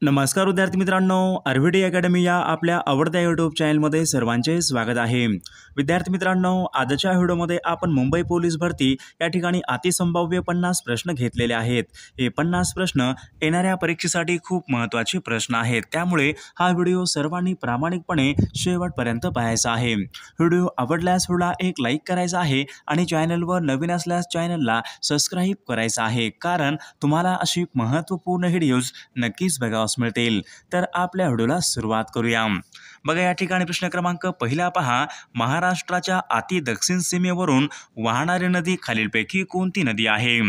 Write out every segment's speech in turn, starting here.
नमस्कार विद्यार्थी मित्रांनो, आरव्हीडी अकॅडमी या आपल्या आवडत्या यूट्यूब चॅनलमध्ये सर्वांचे स्वागत आहे। विद्यार्थी मित्रांनो, आजच्या व्हिडिओमध्ये आपण मुंबई पोलीस भरती या ठिकाणी अतिसंभाव्य 50 प्रश्न घेतलेले आहेत। हे 50 प्रश्न येणाऱ्या परीक्षेसाठी खूप महत्त्वाचे प्रश्न आहेत, त्यामुळे हा व्हिडिओ सर्वांनी प्रामाणिकपणे शेवटपर्यंत पाहायचा आहे। व्हिडिओ आवडल्यास व्हिडिओला एक लाईक करायचा आहे आणि चॅनलवर नवीन असल्यास चॅनलला सबस्क्राईब करायचं आहे, कारण तुम्हाला अशी महत्त्वपूर्ण व्हिडिओज नक्कीच बघावयास मिळतील। तर आपल्या व्हिडिओला सुरुवात करूया। बघा, या ठिकाणी प्रश्न क्रमांक पहिला पहा, महाराष्ट्राच्या अति दक्षिण सीमेवरून वाहणारी नदी खालीलपैकी कोणती नदी आहे?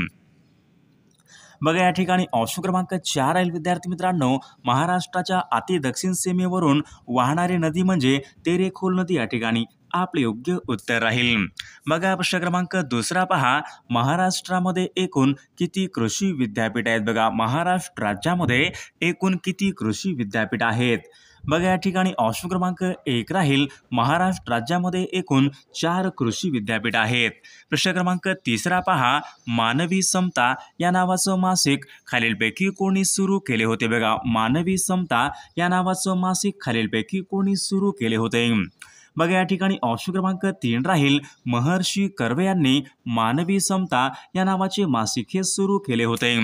बघा, या ठिकाणी ऑप्शन क्रमांक 4 राहील विद्यार्थी मित्रांनो, महाराष्ट्राच्या अति दक्षिण सीमेवरून वाहणारी नदी म्हणजे तेरेखोल नदी या ठिकाणी आपले योग्य उत्तर राहील। बघा, प्रश्न क्रमांक दुसरा पहा, महाराष्ट्रामध्ये एकूण किती कृषी विद्यापीठ आहेत? बघा, महाराष्ट्र राज्यामध्ये एकूण किती कृषी विद्यापीठ आहेत? बघा, या ठिकाणी ऑप्शन क्रमांक 1 राहील, महाराष्ट्र राज्यामध्ये एकूण 4 कृषी विद्यापीठ आहेत। प्रश्न क्रमांक तिसरा पहा, मानवी समता या नावाचं मासिक खालीलपैकी कोणी सुरू केले होते? बघा, मानवी समता या नावाचं मासिक खालीलपैकी कोणी सुरू केले होते? बघा, या ठिकाणी ऑप्शन क्रमांक 3 राहील, महर्षी कर्वे यांनी मानवी समता या नावाचे मासिक हे सुरू केले होते।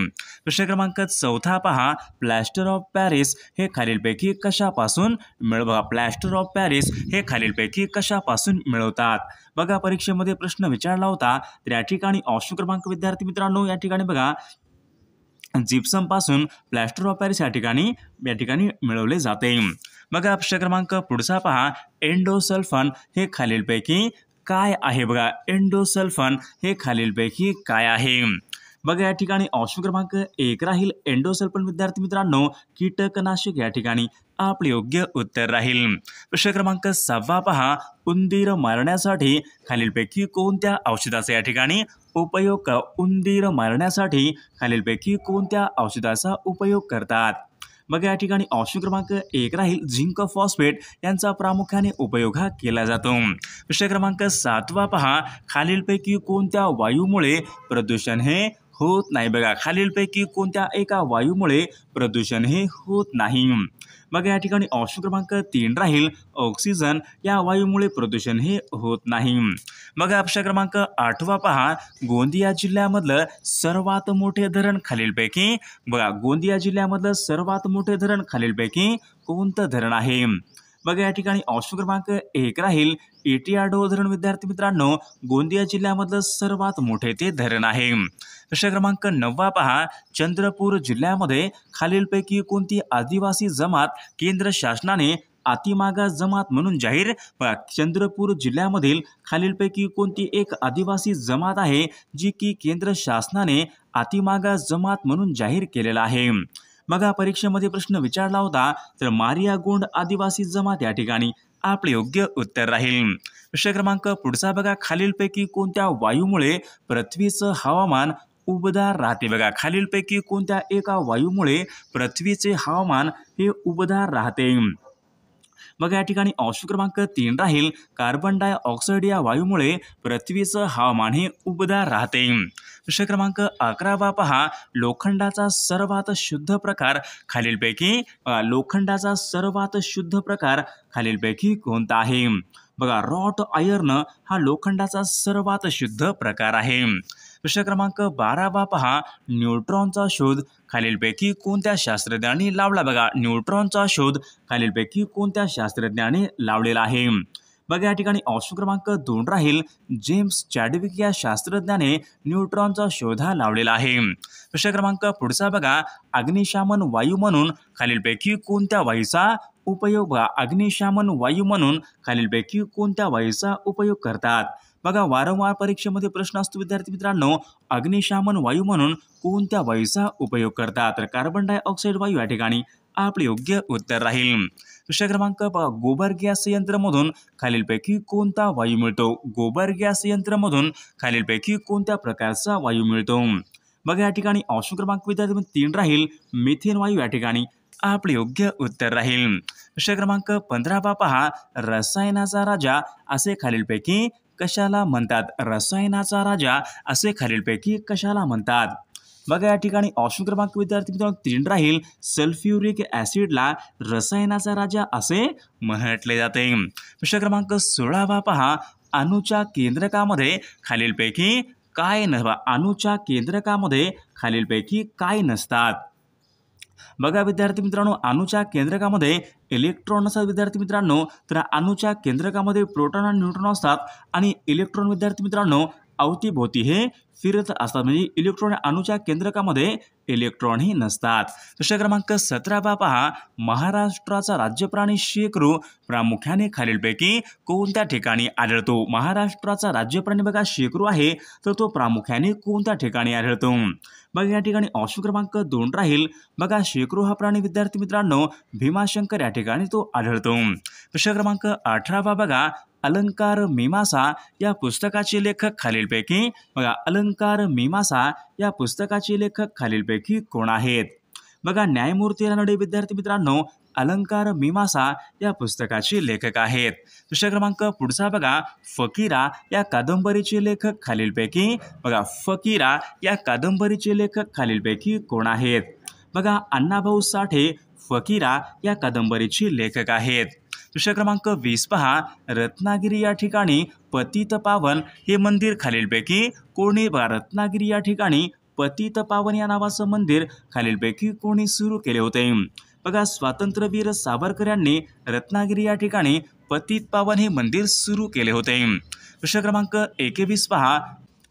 प्रश्न क्रमांक 4 पहा, प्लॅस्टर ऑफ पॅरिस हे खालीलपैकी कशापासून बघा, प्लॅस्टर ऑफ पॅरिस हे खालीलपैकी कशापासून मिळवतात? बघा, परीक्षेमध्ये प्रश्न विचारला होता, तर या ठिकाणी ऑप्शन क्रमांक विद्यार्थी मित्रांनो, या ठिकाणी बघा, जिप्सम पासून प्लॅस्टर ऑफ पॅरिस या ठिकाणी मिळवले जाते। बघा, प्रश्न क्रमांक पुढचा पहा, एंडोसल्फान हे खालीलपैकी काय आहे? बघा, एंडोसल्फान हे खालीलपैकी काय आहे? बघा, या ठिकाणी ऑप्शन क्रमांक 1 राहील, एंडोसल्फान विद्यार्थी मित्रांनो कीटकनाशक या ठिकाणी आपले योग्य उत्तर राहील। प्रश्न क्रमांक 6 पहा, उंदीर मारण्यासाठी खालीलपैकी कोणत्या औषधाचा या ठिकाणी उपयोग उंदीर मारण्यासाठी खालीलपैकी कोणत्या औषधाचा उपयोग करतात? बघा, या ठिकाणी ऑप्शन क्रमांक 1 राहील, झिंक फॉस्फेट यांचा प्रामुख्याने उपयोग हा केला जातो। प्रश्न क्रमांक 7 पहा, खालीलपैकी कोणत्या वायूमुळे प्रदूषण हे होत नाही? बघा, खालीलपैकी कोणत्या एका वायूमुळे प्रदूषण हे होत नाही? बघा, या ठिकाणी ऑप्शन क्रमांक 3 राहील, ऑक्सिजन या वायूमुळे प्रदूषण हे होत नाही। बघा, प्रश्न क्रमांक 8 पहा, गोंदिया जिल्ह्यामधलं सर्वात मोठे धरण खालीलपैकी बघा, गोंदिया जिल्ह्यामधलं सर्वात मोठे धरण खालीलपैकी कोणतं धरण आहे? बघा, या ठिकाणी ऑप्शन क्रमांक 1 राहील, एटियाडो धरण विद्यार्थी मित्रांनो गोंदिया जिल्ह्यामधलं सर्वात मोठे ते धरण आहे। प्रश्न क्रमांक 9 पहा, चंद्रपूर जिल्ह्यामध्ये खालीलपैकी कोणती आदिवासी जमात केंद्र शासनाने अतिमागास जमात म्हणून जाहीर? चंद्रपूर जिल्ह्यामधील खालीलपैकी कोणती एक आदिवासी जमात आहे जी की केंद्र शासनाने अतिमागास जमात म्हणून जाहीर केलेला आहे? बघा, परीक्षेमध्ये प्रश्न विचारला होता, तर मारिया गोंड आदिवासी जमात या ठिकाणी आपले योग्य उत्तर राहील। प्रश्न क्रमांक पुढचा बघा, खालीलपैकी कोणत्या वायूमुळे पृथ्वीचं हवामान उबदार राहते? बघा, खालीलपैकी कोणत्या एका वायूमुळे पृथ्वीचे हवामान हे उबदार राहते? बघा, या ठिकाणी ऑप्शन क्रमांक 3 राहील, कार्बन डायऑक्साईड या वायूमुळे पृथ्वीचं हवामान हे उबदार राहते। प्रश्न क्रमांक 11 पहा, लोखंडाचा सर्वात शुद्ध प्रकार खालीलपैकी लोखंडाचा सर्वात शुद्ध प्रकार खालीलपैकी कोणता आहे? बघा, रॉट आयर्न हा लोखंडाचा सर्वात शुद्ध प्रकार आहे। प्रश्न क्रमांक 12 पहा, न्यूट्रॉनचा शोध खालीलपैकी कोणत्या शास्त्रज्ञांनी लावला? बघा, न्यूट्रॉनचा शोध खालीलपैकी कोणत्या शास्त्रज्ञाने लावलेला आहे? बघा, या ठिकाणी ऑप्शन क्रमांक 2 राहील, जेम्स चॅडविक या शास्त्रज्ञाने न्यूट्रॉनचा शोध हा लावलेला आहे। प्रश्न क्रमांक पुढचा बघा, अग्निशामन वायू म्हणून खालीलपैकी कोणत्या वायूचा उपयोग? अग्निशामन वायू म्हणून खालीलपैकी कोणत्या वायूचा उपयोग करतात? बघा, वारंवार परीक्षेमध्ये प्रश्न असतो विद्यार्थी मित्रांनो, अग्निशामन वायू म्हणून कोणत्या वायूचा उपयोग करतात? तर कार्बन डायऑक्साईड वायू या ठिकाणी आपले योग्य उत्तर राहील। प्रश्न क्रमांक गोबर गॅस यंत्रमधून खालीलपैकी कोणता वायू मिळतो? गोबर गॅस यंत्रमधून खालीलपैकी कोणत्या प्रकारचा वायू मिळतो? बघा, या ठिकाणी ऑप्शन क्रमांक विद्यार्थी 3 राहील, मिथेन वायू या ठिकाणी आपले योग्य उत्तर राहील। प्रश्न क्रमांक 15 पहा, रसायनाचा राजा असे खालीलपैकी कशाला म्हणतात? रसायनाचा राजा असे खालीलपैकी कशाला म्हणतात? बघा या ठिकाणी ऑप्शन क्रमांक विद्यार्थी मित्रांनो 3 राहील, सल्फ्युरिक ॲसिडला रसायनाचा राजा असे म्हटले जाते. प्रश्न क्रमांक 16 पहा, अणूच्या केंद्रकामध्ये खालीलपैकी काय अणूच्या केंद्रकामध्ये खालीलपैकी काय नसतात. बघा विद्यार्थी मित्रांनो, अणूच्या केंद्रकामध्ये इलेक्ट्रॉन असतात विद्यार्थी मित्रांनो, तर अणूच्या केंद्रकामध्ये प्रोटॉन आणि न्यूट्रॉन असतात आणि इलेक्ट्रॉन विद्यार्थी मित्रांनो अवतीभोवती हे फिरत असतात, म्हणजे इलेक्ट्रॉन अणूच्या केंद्रकामध्ये इलेक्ट्रॉनही नसतात. प्रश्न क्रमांक 17 पहा, महाराष्ट्राचा राज्य प्राणी शेकरू प्रामुख्याने खालीलपैकी कोणत्या ठिकाणी आढळतो. महाराष्ट्राचा राज्य प्राणी बघा शेकरू आहे, तर तो प्रामुख्याने कोणत्या ठिकाणी आढळतो. बघा या ठिकाणी ऑप्शन क्रमांक 2 राहील. बघा शेकरू हा प्राणी विद्यार्थी मित्रांनो भीमाशंकर या ठिकाणी तो आढळतो. प्रश्न क्रमांक 18 बघा, अलंकार मीमांसा या पुस्तकाचे लेखक खालीलपैकी बघा अलंकार मीमांसा या पुस्तकाचे लेखक खालीलपैकी कोण आहेत. बघा न्यायमूर्ती रानडे विद्यार्थी मित्रांनो अलंकार मीमांसा या पुस्तकाचे लेखक आहेत. प्रश्न क्रमांक पुढचा बघा, फकीरा या कादंबरीचे लेखक खालीलपैकी बघा फकीरा या कादंबरीचे लेखक खालीलपैकी कोण आहेत. बघा अण्णाभाऊ साठे फकीरा या कादंबरीचे लेखक आहेत. प्रश्न क्रमांक 20 पहा, रत्नागिरी या ठिकाणी पतित पावन हे मंदिर खालीलपैकी कोणी रत्नागिरी या ठिकाणी पतित पावन या नावाचं मंदिर खालीलपैकी कोणी सुरू केले होते. बघा स्वातंत्र्यवीर सावरकर यांनी रत्नागिरी या ठिकाणी पतित पावन हे मंदिर सुरू केले होते. प्रश्न क्रमांक 21 पहा,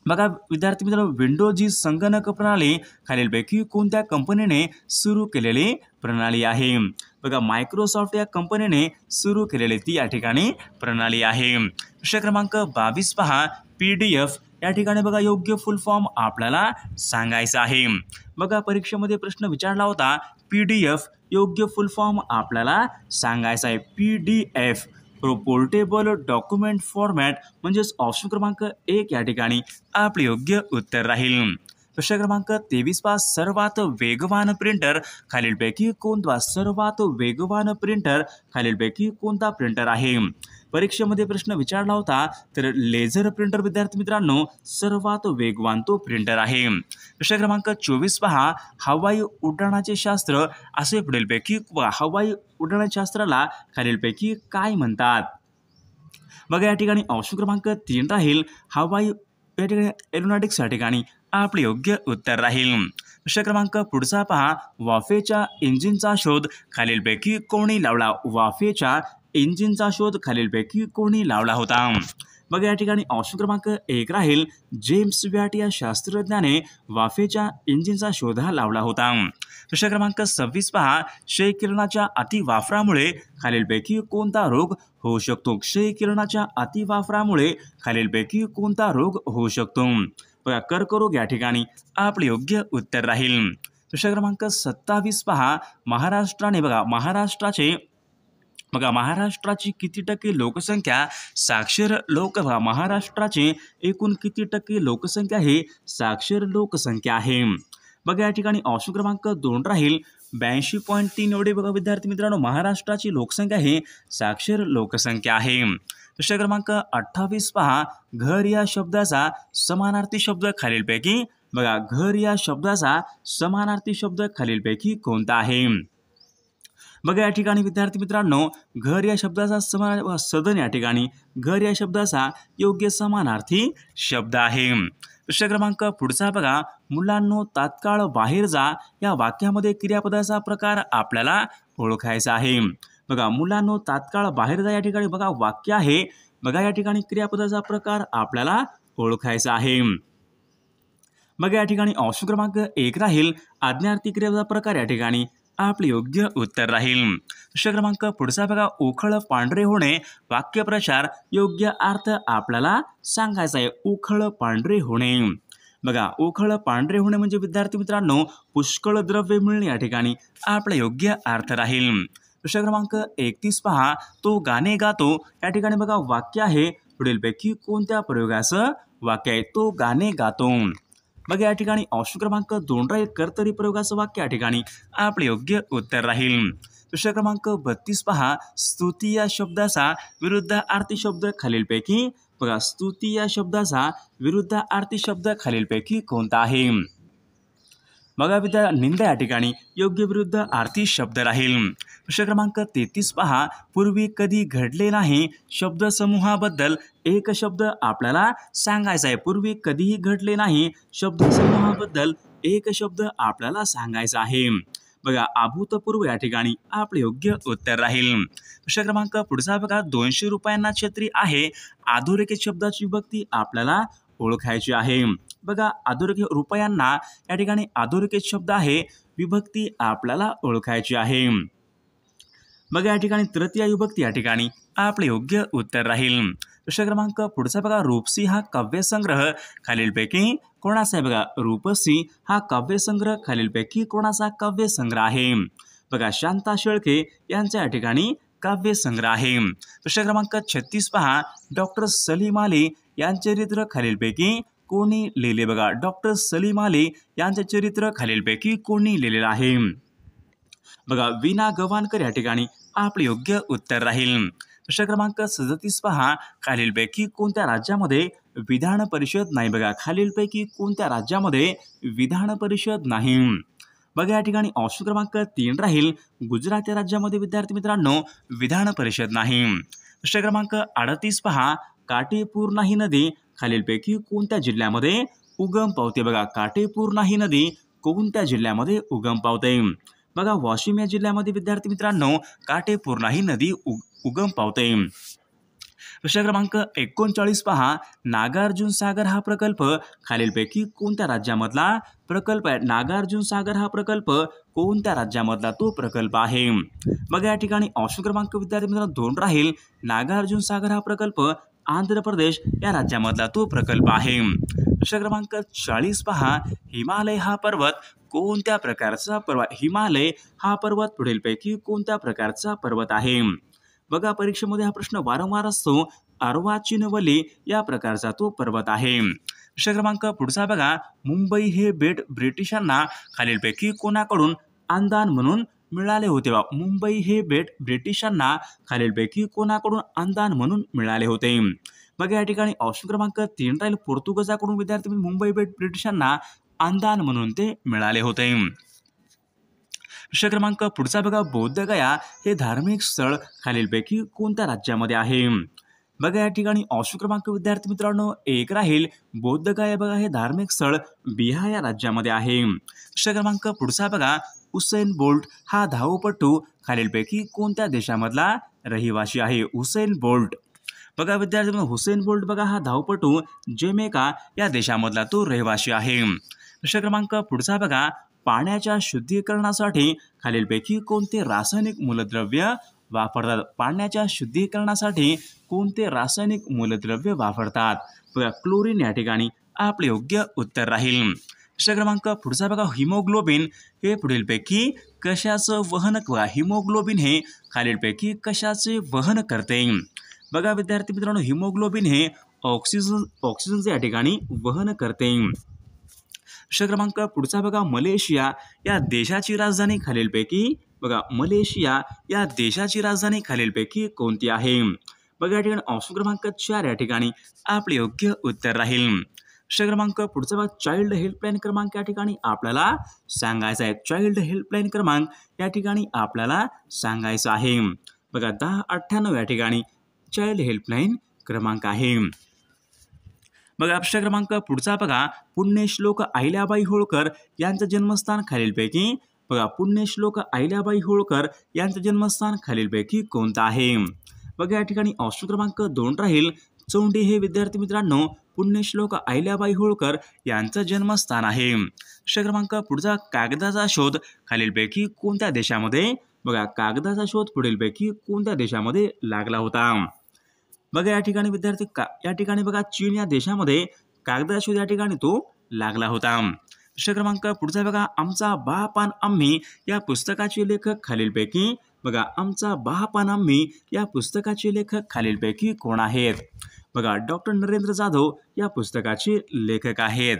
बघा विद्यार्थी मित्रांनो विंडोज ही संगणक प्रणाली खालीलपैकी कोणत्या कंपनीने सुरू केलेली प्रणाली आहे. बघा मायक्रोसॉफ्ट या कंपनीने सुरू केलेली ती या ठिकाणी प्रणाली आहे. प्रश्न क्रमांक 22 पहा, PDF या ठिकाणी बघा योग्य फुल फॉर्म आपल्याला सांगायचा आहे. बघा परीक्षेमध्ये प्रश्न विचारला होता, PDF योग्य फुल फॉर्म आपल्याला सांगायचा आहे. PDF पोर्टेबल डॉक्युमेंट फॉर्मॅट म्हणजेच ऑप्शन क्रमांक 1 या ठिकाणी आपले योग्य उत्तर राहील. प्रश्न क्रमांक 23 पहा, सर्वात वेगवान प्रिंटर खालीलपैकी कोणता सर्वात वेगवान प्रिंटर खालीलपैकी कोणता प्रिंटर आहे. परीक्षेमध्ये प्रश्न विचारला होता, तर लेझर प्रिंटर विद्यार्थी मित्रांनो सर्वात वेगवान तो प्रिंटर आहे. प्रश्न क्रमांक 24 पहा, हवाई उड्डाणाचे शास्त्र असे पुढीलपैकी हवाई उड्डाणशास्त्राला खालीलपैकी काय म्हणतात. बघा या ठिकाणी ऑप्शन क्रमांक 3 राहील, हवाई या ठिकाणी एरोनॉटिक्स या ठिकाणी आपले योग्य उत्तर राहील. प्रश्न क्रमांक पुढचा पहा, वाफेच्या इंजिनचा शोध खालीलपैकी कोणी लावला. वाफेच्या इंजिनचा शोध खालीलपैकी कोणी लावला होता. बघा या ठिकाणी ऑप्शन क्रमांक 1 राहील, जेम्स वॅट या शास्त्रज्ञाने वाफेच्या इंजिनचा शोध लावला होता. प्रश्न क्रमांक 26 पहा, क्षय किरणाच्या अतिवापरामुळे खालीलपैकी कोणता रोग होऊ शकतो. क्षय किरणाच्या अतिवापरामुळे खालीलपैकी कोणता रोग होऊ शकतो. बघा कर्करोग या ठिकाणी आपले योग्य उत्तर राहील. प्रश्न क्रमांक 27 पहा, महाराष्ट्राची किती टक्के लोकसंख्या साक्षर महाराष्ट्राची एकूण किती टक्के लोकसंख्या हे साक्षर लोकसंख्या आहे. बघा या ठिकाणी ऑप्शन क्रमांक 2 राहील, 82.3 एवढे बघा विद्यार्थी मित्रांनो महाराष्ट्राची लोकसंख्या ही साक्षर लोकसंख्या आहे. प्रश्न क्रमांक 28 पहा, घर या शब्दाचा समानार्थी शब्द खालीलपैकी बघा घर या शब्दाचा समानार्थी शब्द खालीलपैकी कोणता आहे. बघा या ठिकाणी विद्यार्थी मित्रांनो घर या शब्दाचा सदन या ठिकाणी घर या शब्दाचा योग्य समानार्थी शब्द आहे. प्रश्न क्रमांक पुढचा बघा, मुलांनो तात्काळ बाहेर जा या वाक्यामध्ये क्रियापदाचा प्रकार आपल्याला ओळखायचा आहे. बघा मुलांनो तात्काळ बाहेर जा या ठिकाणी बघा वाक्य आहे. बघा या ठिकाणी क्रियापदाचा प्रकार आपल्याला ओळखायचा आहे. बघा या ठिकाणी ऑप्शन क्रमांक 1 राहील, आज्ञार्थी क्रियापदाचा प्रकार या ठिकाणी आपले योग्य उत्तर राहील. प्रश्न क्रमांक पुढचा बघा, उखळ पांढरे होणे वाक्यप्रचार योग्य अर्थ आपल्याला सांगायचा आहे. उखळ पांढरे होणे बघा उखळ पांढरे होणे म्हणजे विद्यार्थी मित्रांनो पुष्कळ द्रव्य मिळणे या ठिकाणी आपला योग्य अर्थ राहील. प्रश्न क्रमांक 31 पहा, तो गाणे गातो या ठिकाणी बघा वाक्य आहे. पुढीलपैकी कोणत्या प्रयोगाचं वाक्य आहे. तो गाणे गातो. बघा या ठिकाणी ऑप्शन क्रमांक 2 राहील, कर्तरी प्रयोगाचं वाक्य या ठिकाणी आपले योग्य उत्तर राहील. प्रश्न क्रमांक 32 पहा, स्तुती या शब्दाचा विरुद्धार्थी शब्द खालीलपैकी बघा स्तुती या शब्दाचा विरुद्धार्थी शब्द खालीलपैकी कोणता आहे. बघा निंदा या ठिकाणी योग्य विरुद्ध आरती शब्द राहील। प्रश्न क्रमांक 33 पहा, पूर्वी कधी घडले नाही शब्दसमूहाबद्दल एक शब्द आपल्याला सांगायचा आहे। पूर्वी कधीही घडले नाही शब्दसमूहाबद्दल एक शब्द आपल्याला सांगायचा आहे। बघा अभूतपूर्व या ठिकाणी आपले योग्य उत्तर राहील। प्रश्न क्रमांक पुढचा बघा, 200 रुपयांना छत्री आहे, अधोरेखित शब्दाची विभक्ती आपल्याला ओळखायची आहे। बघा अधोरेखित रुपयांना या ठिकाणी अधोरेखित शब्द आहे, विभक्ती आपल्याला ओळखायची आहे। बघा या ठिकाणी तृतीय विभक्ती या ठिकाणी आपले योग्य उत्तर राहील। प्रश्न क्रमांक पुढचा बघा, रूपसी हा काव्यसंग्रह खालीलपैकी कोणाचा आहे? बघा रूपसी हा काव्यसंग्रह खालीलपैकी कोणाचा काव्यसंग्रह आहे? बघा शांता शेळके यांच्या या ठिकाणी काव्यसंग्रह आहे। प्रश्न क्रमांक 36 पहा, डॉक्टर सलीम अली यांचे चरित्र खालीलपैकी कोणी लिहिले? बघा डॉक्टर सलीम अली यांचे चरित्र खालीलपैकी कोणी लिहिलेलं आहे? बघा वीणा गवाणकर या ठिकाणी आपले योग्य उत्तर राहील। प्रश्न क्रमांक 37 पहा, खालीलपैकी कोणत्या राज्यामध्ये विधान परिषद नाही? बघा खालीलपैकी कोणत्या राज्यामध्ये विधान परिषद नाही? बघा या ठिकाणी ऑप्शन क्रमांक 3 राहील, गुजरात या राज्यामध्ये विद्यार्थी मित्रांनो विधान परिषद नाही। प्रश्न क्रमांक 38 पहा, काटेपूर्णा ही नदी खालीलपैकी कोणत्या जिल्ह्यामध्ये उगम पावते? बघा काटेपूर्णा ही नदी कोणत्या जिल्ह्यामध्ये उगम पावते? बघा वाशिम या जिल्ह्यामध्ये विद्यार्थी मित्रांनो काटेपूर्णा ही नदी उगम पावते। प्रश्न क्रमांक 39 पहा, नागार्जुन सागर हा प्रकल्प खालीलपैकी कोणत्या राज्यामधला प्रकल्प आहे? नागार्जुन सागर हा प्रकल्प कोणत्या राज्यामधला तो प्रकल्प आहे? बघा या ठिकाणी ऑप्शन क्रमांक विद्यार्थी मित्रांनो 2 राहील, नागार्जुन सागर हा प्रकल्प आंध्र प्रदेश या राज्यामधला तो प्रकल्प आहे। प्रश्न क्रमांक 40 पहा, हिमालय हा पर्वत कोणत्या प्रकारचा पर्वत? हिमालय हा पर्वत पुढीलपैकी कोणत्या प्रकारचा पर्वत आहे? बघा परीक्षेमध्ये हा प्रश्न वारंवार असतो, अर्वाचीनवली या प्रकारचा तो पर्वत आहे। प्रश्न क्रमांक पुढचा बघा, मुंबई हे बेट ब्रिटिशांना खालीलपैकी कोणाकडून अनुदान म्हणून मिळाले होते? मुंबई हे बेट ब्रिटिशांना खालीलपैकी कोणाकडून अनुदान म्हणून मिळाले होते? बघा या ठिकाणी ऑप्शन क्रमांक 3 राहील, पोर्तुगीजाकडून विद्यार्थी मुंबई बेट ब्रिटिशांना अनुदान म्हणून ते मिळाले होते। प्रश्न क्रमांक पुढचा बघा, बौद्धगया हे धार्मिक स्थळ खालीलपैकी कोणत्या राज्यामध्ये आहे? बघा या ठिकाणी ऑप्शन क्रमांक विद्यार्थी मित्रांनो 1 राहील, बौद्धगया बघा हे धार्मिक स्थळ बिहार या राज्यामध्ये आहे। प्रश्न क्रमांक पुढचा बघा, हुसेन बोल्ट हा धावपटू खालीलपैकी कोणत्या देशामधला रहिवासी आहे? हुसेन बोल्ट बघा विद्यार्थी हुसेन बोल्ट बघा हा धावपटू जमैका या देशामधला तो रहिवासी आहे। प्रश्न क्रमांक पुढचा बघा, पाण्याच्या शुद्धीकरणासाठी खालीलपैकी कोणते रासायनिक मूलद्रव्य वापरतात? पाण्याच्या शुद्धीकरणासाठी कोणते रासायनिक मूलद्रव्य वापरतात? बघा क्लोरीन या ठिकाणी आपले योग्य उत्तर राहील। प्रश्न क्रमांक पुढचा बघा, हिमोग्लोबिन हे पुढीलपैकी कशाचं वहन? बघा हिमोग्लोबिन हे खालीलपैकी कशाचे वहन करते? बघा विद्यार्थी मित्रांनो हिमोग्लोबिन हे ऑक्सिजनचे या ठिकाणी वहन करते। प्रश्न क्रमांक पुढचा बघा, मलेशिया या देशाची राजधानी खालीलपैकी बघा मलेशिया या देशाची राजधानी खालीलपैकी कोणती आहे? बघा या ठिकाणी ऑप्शन क्रमांक 4 या ठिकाणी आपले योग्य उत्तर राहील। प्रश्न क्रमांक पुढचा बघा, चाइल्ड हेल्पलाईन क्रमांक या ठिकाणी आपल्याला सांगायचा आहे। चाइल्ड हेल्पलाईन क्रमांक या ठिकाणी आपल्याला सांगायचा आहे। बघा 1098 या ठिकाणी चाइल्ड हेल्पलाईन क्रमांक आहे। बघा प्रश्न क्रमांक पुढचा बघा, पुण्यश्लोक अहिल्याबाई होळकर यांचं जन्मस्थान खालीलपैकी बघा पुण्यश्लोक अहिल्याबाई होळकर यांचं जन्मस्थान खालीलपैकी कोणतं आहे? बघा या ठिकाणी ऑप्शन क्रमांक 2 राहील, चौंडी हे विद्यार्थी मित्रांनो पुण्यश्लोक अहिल्याबाई होळकर यांचं जन्मस्थान आहे। प्रश्न क्रमांक पुढचा, कागदाचा शोध खालीलपैकी कोणत्या देशामध्ये बघा कागदाचा शोध पुढीलपैकी कोणत्या देशामध्ये लागला होता? बघा या ठिकाणी विद्यार्थी या ठिकाणी बघा चीन या देशामध्ये कागदाचा शोध या ठिकाणी तो लागला होता। प्रश्न क्रमांक पुढचा बघा, आमचा बाप अन आम्ही या पुस्तकाचे लेखक खालीलपैकी बघा आमचा बाप अन आम्ही या पुस्तकाचे लेखक खालीलपैकी कोण आहेत? बघा डॉक्टर नरेंद्र जाधव या पुस्तकाचे लेखक आहेत।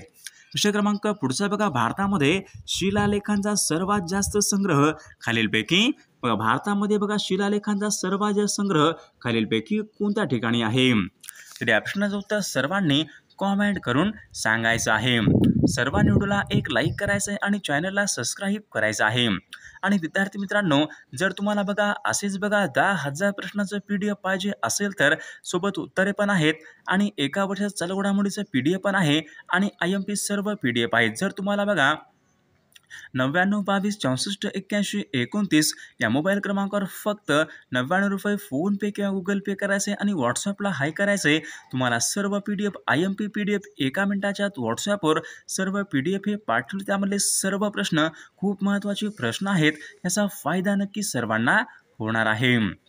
प्रश्न क्रमांक पुढचा बघा, भारतामध्ये शिलालेखांचा सर्वात जास्त संग्रह खालीलपैकी बघा भारतामध्ये बघा शिलालेखांचा सर्वात जास्त संग्रह खालीलपैकी कोणत्या ठिकाणी आहे? तर या प्रश्नाचं उत्तर सर्वांनी कॉमेंट करून सांगायचं आहे. सर्वांनी व्हिडिओला एक लाईक करायचं आहे आणि चॅनलला सबस्क्राईब करायचं आहे. आणि विद्यार्थी मित्रांनो, जर तुम्हाला बघा असेच बघा 10,000 प्रश्नाचं PDF पाहिजे असेल तर सोबत उत्तरे पण आहेत आणि एका वर्षाचा चालू घडामोडीचं PDF पण आहे आणि IMP सर्व PDF आहेत. जर तुम्हाला बघा 99 22 64 81 29 या मोबाईल क्रमांकावर फक्त 99 रुपये फोनपे किंवा गुगल पे करायचे आणि व्हॉट्सअपला हाय करायचे. तुम्हाला सर्व PDF IMP PDF एका मिनिटाच्या आत व्हॉट्सअपवर सर्व PDF हे पाठवले. त्यामधले सर्व प्रश्न खूप महत्त्वाचे प्रश्न आहेत. याचा फायदा नक्की सर्वांना होणार आहे.